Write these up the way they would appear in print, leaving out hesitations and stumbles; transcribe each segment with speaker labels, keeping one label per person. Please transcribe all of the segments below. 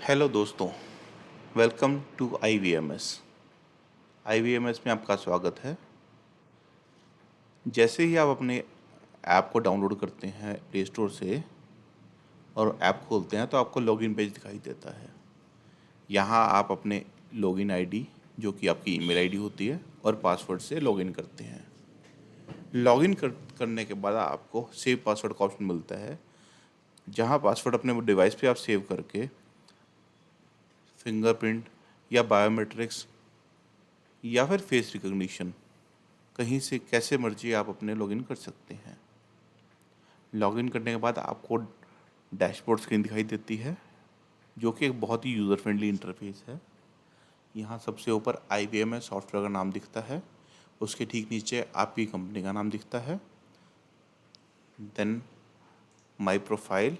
Speaker 1: Hello दोस्तों, welcome to IVMS। IVMS में आपका स्वागत है। जैसे ही आप अपने ऐप को डाउनलोड करते हैं प्ले स्टोर से और ऐप खोलते हैं तो आपको लॉगिन पेज दिखाई देता है। यहाँ आप अपने लॉगिन आईडी जो कि आपकी ईमेल आईडी होती है और पासवर्ड से लॉगिन करते हैं। करने के बाद आपको सेव पासवर्ड का ऑप्शन मिलता है, जहाँ पासवर्ड अपने डिवाइस पे आप सेव करके फिंगरप्रिंट या बायोमेट्रिक्स या फिर फेस रिकॉग्निशन कहीं से कैसे मर्जी आप अपने लॉगिन कर सकते हैं। लॉगिन करने के बाद आपको डैशबोर्ड स्क्रीन दिखाई देती है, जो कि एक बहुत ही यूज़र फ्रेंडली इंटरफेस है। यहाँ सबसे ऊपर IBM सॉफ्टवेयर का नाम दिखता है, उसके ठीक नीचे आपकी कंपनी का नाम दिखता है, then my profile,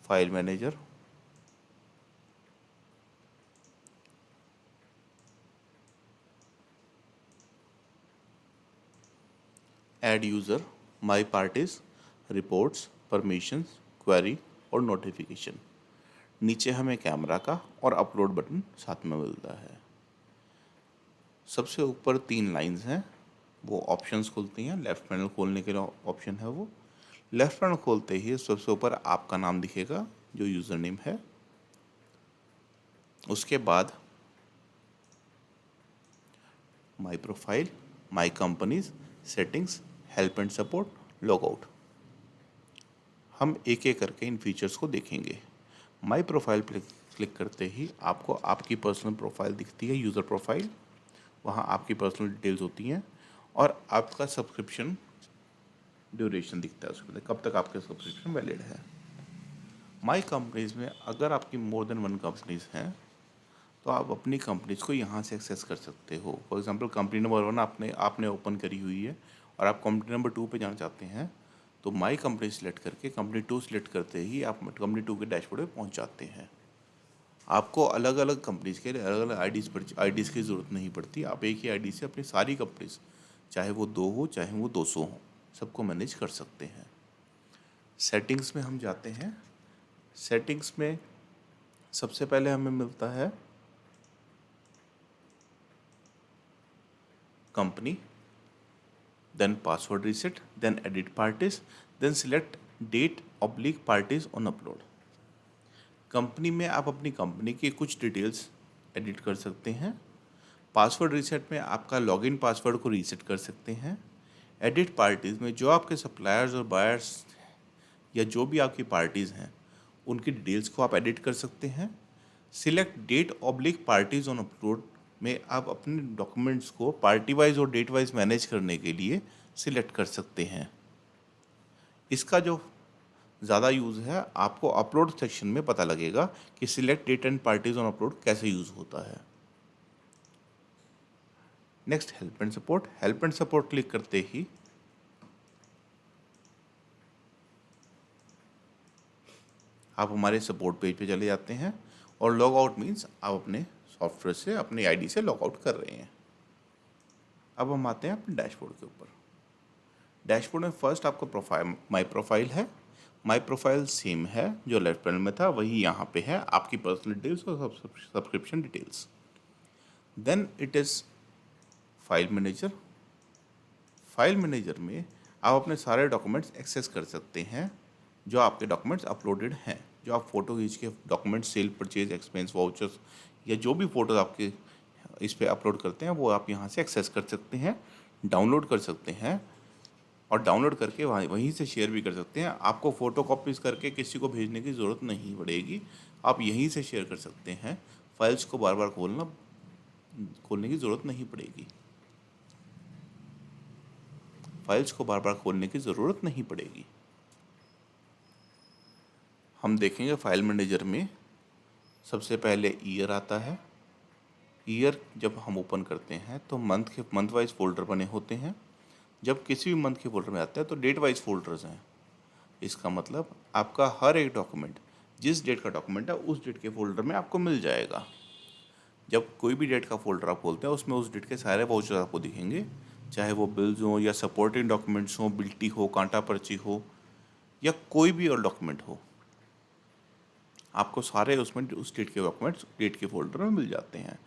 Speaker 1: file manager, add user, my parties, reports, permissions, query और नोटिफिकेशन। नीचे हमें कैमरा का और अपलोड बटन साथ में मिलता है। सबसे ऊपर 3 लाइंस हैं, वो ऑप्शंस खुलती हैं। लेफ़्ट पैनल खोलने के लिए ऑप्शन है वो। लेफ़्ट पैनल खोलते ही सबसे ऊपर आपका नाम दिखेगा जो यूज़र नेम है। उसके बाद my profile, my companies, settings, help and support, log out. हम एक एक करके इन फीचर्स को देखेंगे। माई प्रोफाइल पे क्लिक करते ही आपको आपकी पर्सनल प्रोफाइल दिखती है, यूज़र प्रोफाइल। वहाँ आपकी पर्सनल डिटेल्स होती हैं और आपका सब्सक्रिप्शन ड्यूरेशन दिखता है, उसमें कब तक आपका सब्सक्रिप्शन वैलिड है। माई कंपनीज़ में अगर आपकी मोर देन 1 कंपनीज़ हैं तो आप अपनी कंपनीज़ को यहाँ से एक्सेस कर सकते हो। फॉर एग्जांपल कंपनी नंबर 1 आपने ओपन करी हुई है और आप कंपनी नंबर 2 पे जाना चाहते हैं, तो माई कंपनी सेलेक्ट करके कंपनी 2 सेलेक्ट करते ही आप कंपनी 2 के डैशबोर्ड पे पहुँच जाते हैं। आपको अलग अलग कंपनीज़ के लिए अलग अलग आईडीज़ की ज़रूरत नहीं पड़ती। आप एक ही आईडी से अपनी सारी कंपनीज़, चाहे वो 2 हो चाहे वो 200 हो, सबको मैनेज कर सकते हैं। सेटिंग्स में हम जाते हैं। सेटिंग्स में सबसे पहले हमें मिलता है company, then password reset, then edit parties, then select date oblique parties on upload. Company में आप अपनी कंपनी की कुछ डिटेल्स एडिट कर सकते हैं। पासवर्ड रीसेट में आपका लॉगिन पासवर्ड को रीसेट कर सकते हैं। एडिट पार्टीज़ में जो आपके सप्लायर्स और बायर्स या जो भी आपकी पार्टीज़ हैं उनकी डिटेल्स को आप एडिट कर सकते हैं। Select date oblique parties on upload में आप अपने डॉक्यूमेंट्स को पार्टी वाइज और डेट वाइज मैनेज करने के लिए सिलेक्ट कर सकते हैं। इसका जो ज़्यादा यूज़ है आपको अपलोड सेक्शन में पता लगेगा कि select date and parties on upload कैसे यूज़ होता है। Next help and support. Help and support click करते ही आप हमारे सपोर्ट पेज पे चले जाते हैं और लॉग आउट मीन्स आप अपने सॉफ्टवेयर से अपनी आईडी से लॉग आउट कर रहे हैं। अब हम आते हैं अपने डैशबोर्ड के ऊपर। डैशबोर्ड में फर्स्ट आपका प्रोफाइल माई प्रोफाइल है। माई प्रोफाइल सेम है जो लेफ्ट पैनल में था, वही यहाँ पे है, आपकी पर्सनल डिटेल्स और subscription details. Then it is file manager. File manager में आप अपने सारे डॉक्यूमेंट्स एक्सेस कर सकते हैं जो आपके डॉक्यूमेंट्स अपलोडेड हैं। जो आप फ़ोटो खींच के document cell purchase expense vouchers या जो भी फ़ोटोज़ आपके इस पे अपलोड करते हैं वो आप यहाँ से एक्सेस कर सकते हैं, डाउनलोड कर सकते हैं और डाउनलोड करके वहीं से शेयर भी कर सकते हैं। आपको फ़ोटो कॉपीज़ करके किसी को भेजने की ज़रूरत नहीं पड़ेगी, आप यहीं से शेयर कर सकते हैं। फाइल्स को बार बार खोलने की ज़रूरत नहीं पड़ेगी। फाइल्स को बार बार खोलने की ज़रूरत नहीं पड़ेगी। हम देखेंगे फाइल मैनेजर में सबसे पहले ईयर आता है। ईयर जब हम ओपन करते हैं तो मंथ वाइज फोल्डर बने होते हैं। जब किसी भी मंथ के फोल्डर में आता है तो डेट वाइज फोल्डर्स हैं। इसका मतलब आपका हर एक डॉक्यूमेंट जिस डेट का डॉक्यूमेंट है उस डेट के फोल्डर में आपको मिल जाएगा। जब कोई भी डेट का फोल्डर आप खोलते हैं उसमें उस डेट के सारे वाउचर आपको दिखेंगे, चाहे वो बिल्स हो या सपोर्टिंग डॉक्यूमेंट्स हो, बिल्टी हो, कांटा पर्ची हो या कोई भी और डॉक्यूमेंट हो। आपको सारे उसमें उस डेट के डॉक्यूमेंट्स डेट के फोल्डर में मिल जाते हैं।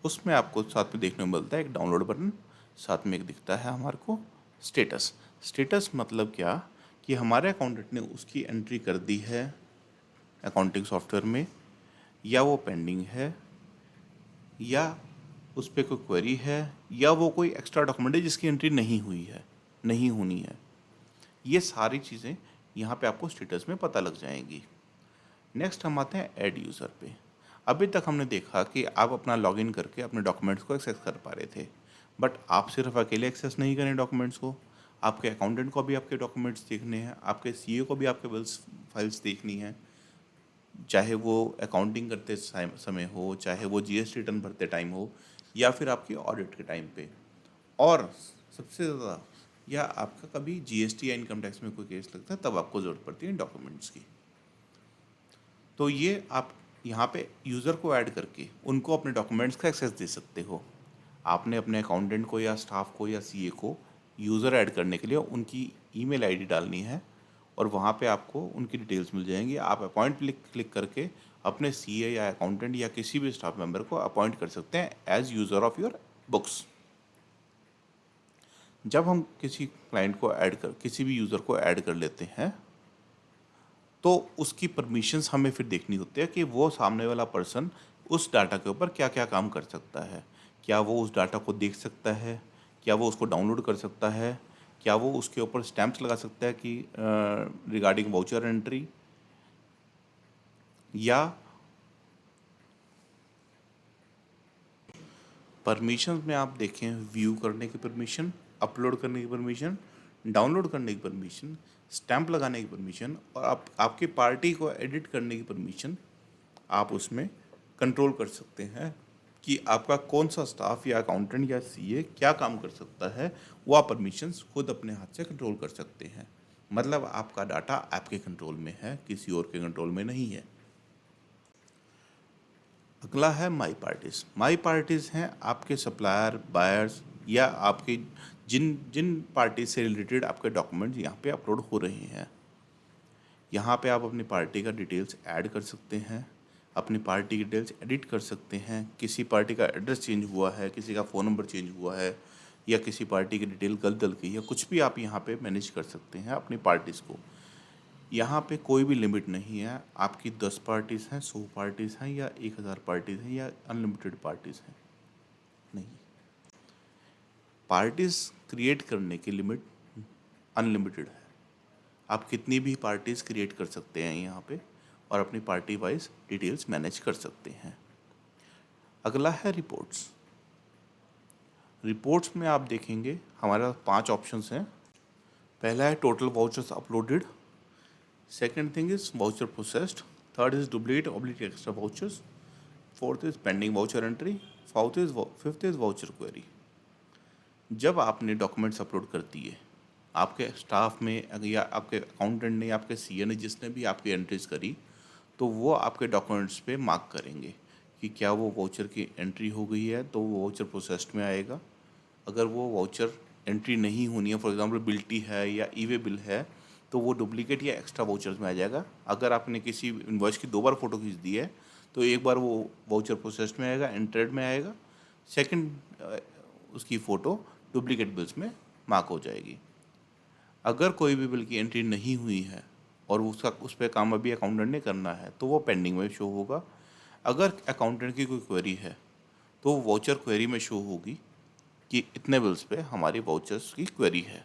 Speaker 1: उसमें आपको साथ में देखने को मिलता है एक डाउनलोड बटन, साथ में एक दिखता है हमारे को स्टेटस। स्टेटस मतलब क्या कि हमारे अकाउंटेंट ने उसकी एंट्री कर दी है अकाउंटिंग सॉफ्टवेयर में, या वो पेंडिंग है, या उस पर कोई क्वेरी है, या वो कोई एक्स्ट्रा डॉक्यूमेंट है जिसकी एंट्री नहीं हुई है, नहीं होनी है। ये सारी चीज़ें यहाँ पे आपको स्टेटस में पता लग जाएंगी। नेक्स्ट हम आते हैं ऐड यूज़र पे। अभी तक हमने देखा कि आप अपना लॉगिन करके अपने डॉक्यूमेंट्स को एक्सेस कर पा रहे थे, बट आप सिर्फ अकेले एक्सेस नहीं करें डॉक्यूमेंट्स को, आपके अकाउंटेंट को भी आपके डॉक्यूमेंट्स देखने हैं, आपके सीए को भी आपके बिल्स फाइल्स देखनी है, चाहे वो अकाउंटिंग करते समय हो, चाहे वो जीएसटी रिटर्न भरते टाइम हो, या फिर आपकी ऑडिट के टाइम पे, और सबसे ज़्यादा या आपका कभी जीएसटी या इनकम टैक्स में कोई केस लगता है तब आपको ज़रूरत पड़ती है डॉक्यूमेंट्स की। तो ये आप यहाँ पे यूज़र को ऐड करके उनको अपने डॉक्यूमेंट्स का एक्सेस दे सकते हो। आपने अपने अकाउंटेंट को या स्टाफ को या सीए को यूज़र ऐड करने के लिए उनकी ईमेल आईडी डालनी है, और वहाँ पे आपको उनकी डिटेल्स मिल जाएंगी। आप अपॉइंट क्लिक करके अपने सीए या अकाउंटेंट या किसी भी स्टाफ मेंबर को अपॉइंट कर सकते हैं as user of your books. जब हम किसी क्लाइंट को ऐड कर किसी भी यूज़र को ऐड कर लेते हैं तो उसकी परमिशंस हमें फिर देखनी होती है कि वो सामने वाला पर्सन उस डाटा के ऊपर क्या क्या काम कर सकता है। क्या वो उस डाटा को देख सकता है, क्या वो उसको डाउनलोड कर सकता है, क्या वो उसके ऊपर स्टैंप्स लगा सकता है कि रिगार्डिंग वाउचर एंट्री, या परमिशन में आप देखें व्यू करने की परमिशन, अपलोड करने की परमिशन, डाउनलोड करने की परमिशन, स्टैंप लगाने की परमिशन, और आपकी पार्टी को एडिट करने की परमिशन आप उसमें कंट्रोल कर सकते हैं कि आपका कौन सा स्टाफ या अकाउंटेंट या सीए क्या काम कर सकता है। वो आप परमिशंस खुद अपने हाथ से कंट्रोल कर सकते हैं। मतलब आपका डाटा आपके कंट्रोल में है, किसी और के कंट्रोल में नहीं है। अगला है माई पार्टीज़। माई पार्टीज़ हैं आपके सप्लायर, बायर्स, या आपके जिन जिन पार्टी से रिलेटेड आपके डॉक्यूमेंट्स यहाँ पे अपलोड हो रहे हैं। यहाँ पे आप अपनी पार्टी का डिटेल्स ऐड कर सकते हैं, अपनी पार्टी की डिटेल्स एडिट कर सकते हैं। किसी पार्टी का एड्रेस चेंज हुआ है, किसी का फ़ोन नंबर चेंज हुआ है, या किसी पार्टी की डिटेल गलत डल गई है, कुछ भी आप यहाँ पे मैनेज कर सकते हैं अपनी पार्टीज़ को। यहाँ पे कोई भी लिमिट नहीं है, आपकी 10 पार्टीज़ हैं, 100 पार्टीज़ हैं, या 1000 पार्टीज़ हैं, या अनलिमिटेड पार्टीज़ हैं, नहीं। पार्टीज़ क्रिएट करने की लिमिट अनलिमिटेड है। आप कितनी भी पार्टीज़ क्रिएट कर सकते हैं यहाँ पे, और अपनी पार्टी वाइज डिटेल्स मैनेज कर सकते हैं। अगला है रिपोर्ट्स। रिपोर्ट्स में आप देखेंगे हमारे पास 5 ऑप्शंस हैं। पहला है total vouchers uploaded, second thing is voucher processed, third is duplicate oblique extra vouchers, fourth is pending voucher entry, fifth is voucher query. जब आपने डॉक्यूमेंट्स अपलोड कर दिए, आपके स्टाफ में या आपके अकाउंटेंट ने या आपके सीए ने, जिसने भी आपकी एंट्रीज करी, तो वो आपके डॉक्यूमेंट्स पे मार्क करेंगे कि क्या वो वाउचर की एंट्री हो गई है, तो वो वाउचर प्रोसेस्ड में आएगा। अगर वो वाउचर एंट्री नहीं होनी है, फॉर एग्जांपल बिल्टी है या ई वे बिल है, तो वो डुप्लीकेट या एक्स्ट्रा वाउचर्स में आ जाएगा। अगर आपने किसी इनवॉइस की 2 बार फ़ोटो खींच दी है, तो एक बार वो वाउचर प्रोसेस्ड में आएगा, एंट्रेड में आएगा, सेकंड उसकी फ़ोटो डुप्लीकेट बिल्स में मार्क हो जाएगी। अगर कोई भी बिल की एंट्री नहीं हुई है और उसका उस पर काम अभी अकाउंटेंट ने करना है, तो वो पेंडिंग में शो होगा। अगर अकाउंटेंट की कोई क्वेरी है, तो वाउचर क्वेरी में शो होगी कि इतने बिल्स पे हमारी वाउचर्स की क्वेरी है,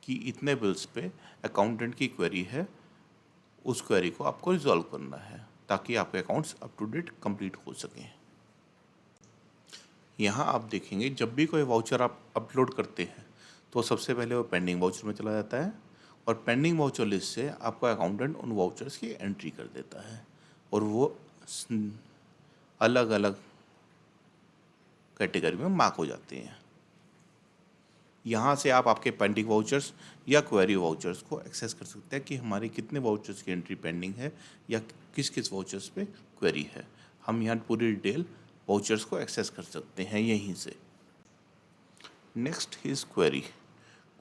Speaker 1: कि इतने बिल्स पे अकाउंटेंट की क्वेरी है, उस क्वेरी को आपको रिजॉल्व करना है ताकि आपके accounts up to date complete हो सकें। यहाँ आप देखेंगे जब भी कोई वाउचर आप अपलोड करते हैं, तो सबसे पहले वो पेंडिंग वाउचर में चला जाता है, और पेंडिंग वाउचर लिस्ट से आपका अकाउंटेंट उन वाउचर्स की एंट्री कर देता है, और वो अलग अलग कैटेगरी में मार्क हो जाते हैं। यहाँ से आप आपके पेंडिंग वाउचर्स या क्वेरी वाउचर्स को एक्सेस कर सकते हैं कि हमारे कितने वाउचर्स की एंट्री पेंडिंग है, या किस किस वाउचर्स पे क्वेरी है। हम यहाँ पूरी डिटेल वाउचर्स को एक्सेस कर सकते हैं यहीं से। Next is query.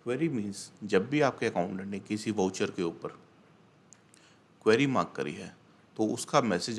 Speaker 1: Query means जब भी आपके अकाउंटेंट ने किसी वाउचर के ऊपर क्वेरी मार्क करी है तो उसका मैसेज